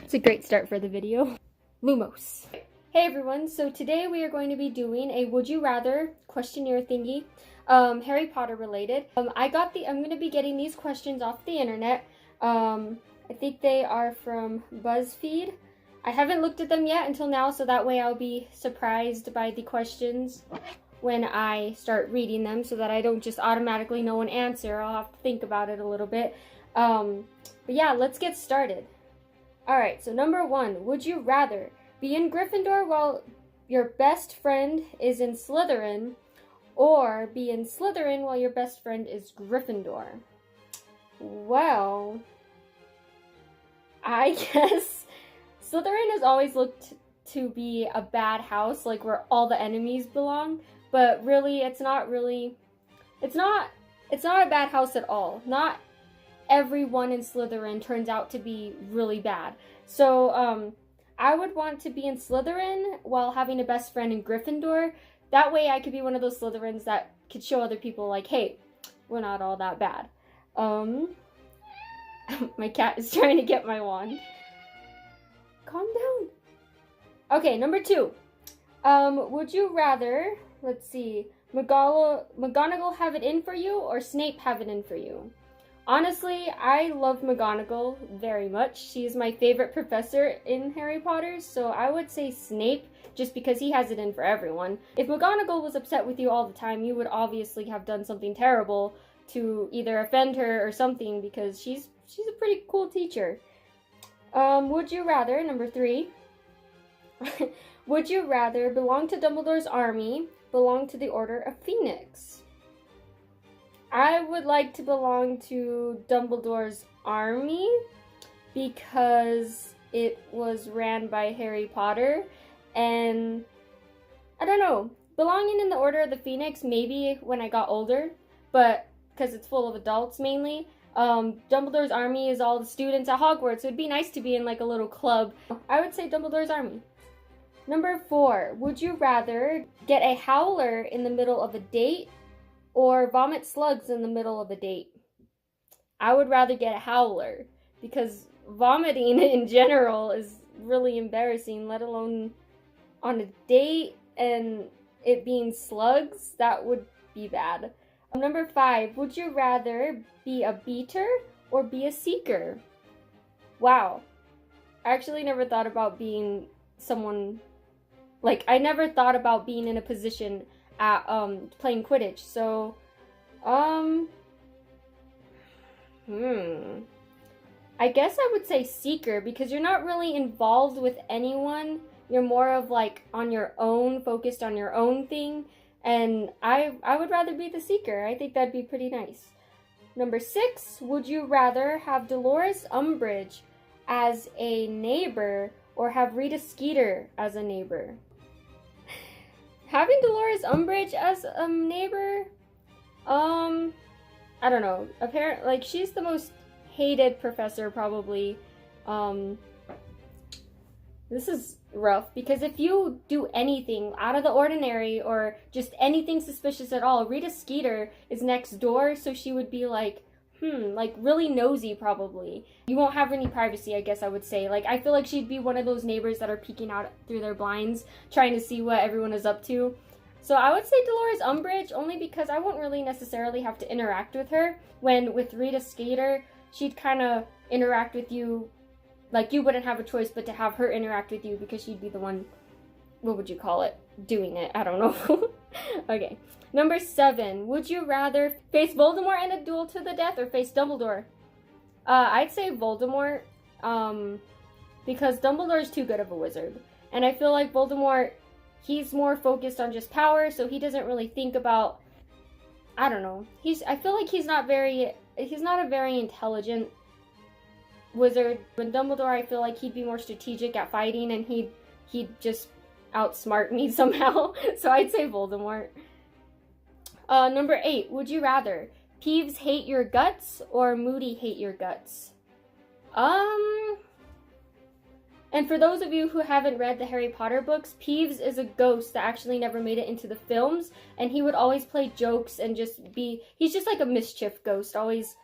It's a great start for the video. Lumos. Hey everyone, so today we are going to be doing a would you rather questionnaire thingy, Harry Potter related. I'm going to be getting these questions off the internet. I think they are from BuzzFeed. I haven't looked at them yet until now, so that way I'll be surprised by the questions when I start reading them, so that I don't just automatically know an answer. I'll have to think about it a little bit. But yeah, let's get started. Alright, so number 1, would you rather be in Gryffindor while your best friend is in Slytherin, or be in Slytherin while your best friend is Gryffindor? Well, I guess Slytherin has always looked to be a bad house, like where all the enemies belong, but really it's not a bad house at all. Not everyone in Slytherin turns out to be really bad. So, I would want to be in Slytherin while having a best friend in Gryffindor. That way I could be one of those Slytherins that could show other people, like, hey, we're not all that bad. My cat is trying to get my wand. Calm down. Okay, number 2. Would you rather, let's see, McGonagall have it in for you, or Snape have it in for you? Honestly, I love McGonagall very much. She's my favorite professor in Harry Potter, so I would say Snape, just because he has it in for everyone. If McGonagall was upset with you all the time, you would obviously have done something terrible to either offend her or something, because she's a pretty cool teacher. Would you rather, number 3, would you rather belong to Dumbledore's army, belong to the Order of Phoenix? I would like to belong to Dumbledore's army because it was ran by Harry Potter, and I don't know, belonging in the Order of the Phoenix maybe when I got older, but because it's full of adults mainly. Dumbledore's army is all the students at Hogwarts, so it'd be nice to be in like a little club. I would say Dumbledore's army. Number 4, would you rather get a howler in the middle of a date or vomit slugs in the middle of a date? I would rather get a howler, because vomiting in general is really embarrassing, let alone on a date, and it being slugs, that would be bad. Number 5, would you rather be a beater or be a seeker? Wow. I actually never thought about being someone, like, I never thought about being in a position at playing Quidditch, so I guess I would say seeker, because you're not really involved with anyone. You're more of like on your own, focused on your own thing, and I would rather be the seeker. I think that'd be pretty nice. Number 6, would you rather have Dolores Umbridge as a neighbor or have Rita Skeeter as a neighbor? Having Dolores Umbridge as a neighbor, I don't know. Apparently, like, she's the most hated professor, probably. This is rough, because if you do anything out of the ordinary or just anything suspicious at all, Rita Skeeter is next door, so she would be like, like really nosy probably. You won't have any privacy, I guess I would say. Like, I feel like she'd be one of those neighbors that are peeking out through their blinds, trying to see what everyone is up to. So I would say Dolores Umbridge, only because I won't really necessarily have to interact with her, when with Rita Skeeter, she'd kind of interact with you, like you wouldn't have a choice but to have her interact with you, because she'd be the one, what would you call it, doing it, I don't know. Okay. Number 7, would you rather face Voldemort in a duel to the death or face Dumbledore? I'd say Voldemort, because Dumbledore is too good of a wizard. And I feel like Voldemort, he's more focused on just power, so he doesn't really think about, I don't know. I feel like he's not a very intelligent wizard. When Dumbledore, I feel like he'd be more strategic at fighting, and he'd just outsmart me somehow. So I'd say Voldemort. Number 8, would you rather Peeves hate your guts or Moody hate your guts? And for those of you who haven't read the Harry Potter books, Peeves is a ghost that actually never made it into the films, and he would always play jokes and he's just like a mischief ghost, always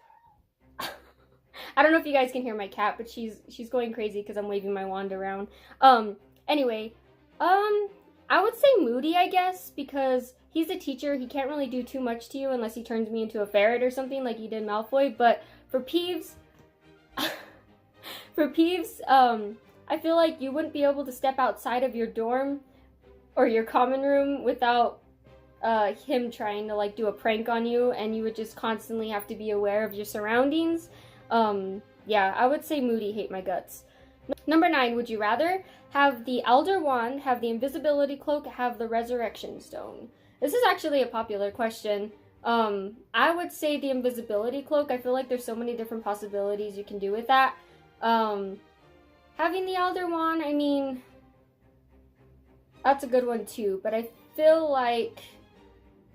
I don't know if you guys can hear my cat, but she's going crazy because I'm waving my wand around. Anyway, I would say Moody, I guess, because he's a teacher. He can't really do too much to you unless he turns me into a ferret or something like he did Malfoy. But for Peeves, I feel like you wouldn't be able to step outside of your dorm or your common room without him trying to like do a prank on you, and you would just constantly have to be aware of your surroundings. Yeah, I would say Moody hate my guts. Number 9, would you rather have the Elder Wand, have the Invisibility Cloak, have the Resurrection Stone? This is actually a popular question. I would say the Invisibility Cloak. I feel like there's so many different possibilities you can do with that. Having the Elder Wand, I mean, that's a good one too, but I feel like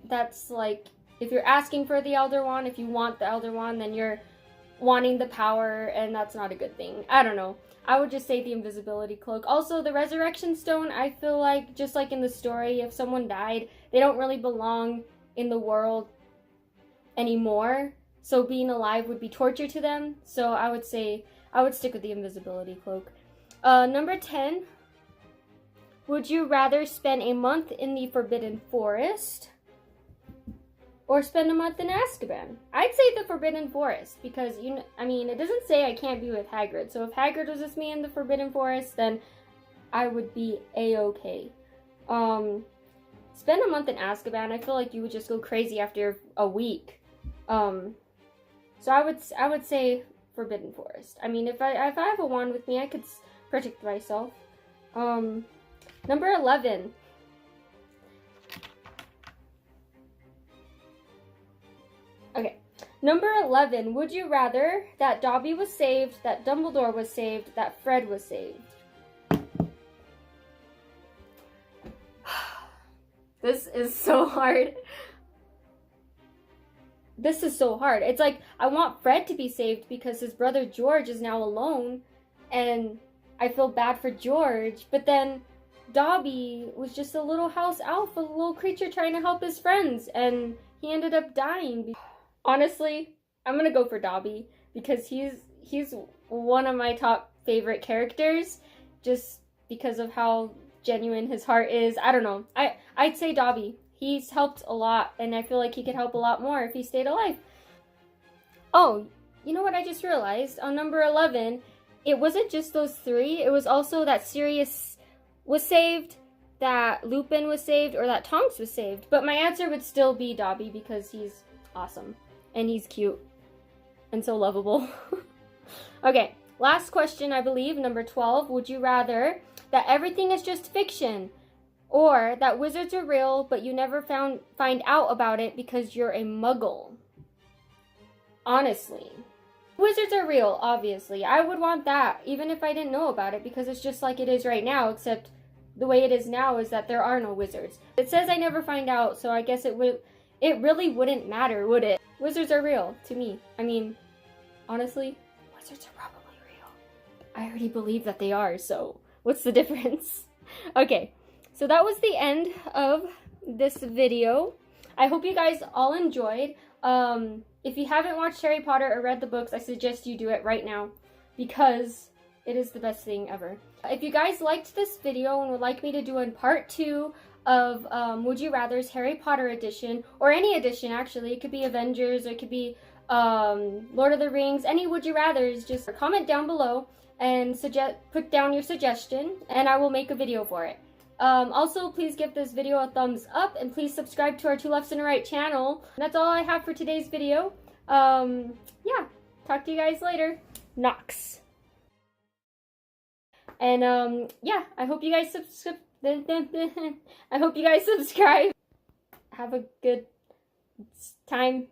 that's like, if you're asking for the Elder Wand, if you want the Elder Wand, then you're wanting the power, and that's not a good thing. I don't know. I would just say the Invisibility Cloak. Also, the Resurrection Stone, I feel like, just like in the story, if someone died, they don't really belong in the world anymore. So being alive would be torture to them. So I would say, I would stick with the Invisibility Cloak. Number 10, would you rather spend a month in the Forbidden Forest or spend a month in Azkaban? I'd say the Forbidden Forest because, I mean, it doesn't say I can't be with Hagrid. So if Hagrid was with me in the Forbidden Forest, then I would be a-okay. Spend a month in Azkaban, I feel like you would just go crazy after a week. So I would say Forbidden Forest. I mean, if I have a wand with me, I could protect myself. Number 11. Okay. Number 11. Would you rather that Dobby was saved, that Dumbledore was saved, that Fred was saved? This is so hard. This is so hard. It's like, I want Fred to be saved because his brother George is now alone, and I feel bad for George, but then Dobby was just a little house elf, a little creature trying to help his friends, and he ended up dying. Honestly, I'm gonna go for Dobby because he's one of my top favorite characters, just because of how genuine his heart is. I don't know. I'd say Dobby. He's helped a lot, and I feel like he could help a lot more if he stayed alive. Oh, you know what I just realized? On number 11, it wasn't just those 3. It was also that Sirius was saved, that Lupin was saved, or that Tonks was saved. But my answer would still be Dobby because he's awesome. And he's cute. And so lovable. Okay, last question, I believe, number 12. Would you rather that everything is just fiction, or that wizards are real, but you never find out about it because you're a muggle? Honestly. Wizards are real, obviously. I would want that, even if I didn't know about it, because it's just like it is right now, except the way it is now is that there are no wizards. It says I never find out, so I guess it really wouldn't matter, would it? Wizards are real, to me. I mean, honestly, wizards are probably real. I already believe that they are, so what's the difference? Okay. So that was the end of this video. I hope you guys all enjoyed. If you haven't watched Harry Potter or read the books, I suggest you do it right now because it is the best thing ever. If you guys liked this video and would like me to do a part 2 of Would You Rather's Harry Potter edition, or any edition actually, it could be Avengers, or it could be Lord of the Rings, any Would You Rathers, just comment down below and put down your suggestion and I will make a video for it. Also, please give this video a thumbs up, and please subscribe to our Two Lefts and a Right channel. That's all I have for today's video. Yeah, talk to you guys later. Nox. And, yeah, I hope you guys subscribe. Have a good time.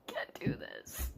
Can't do this.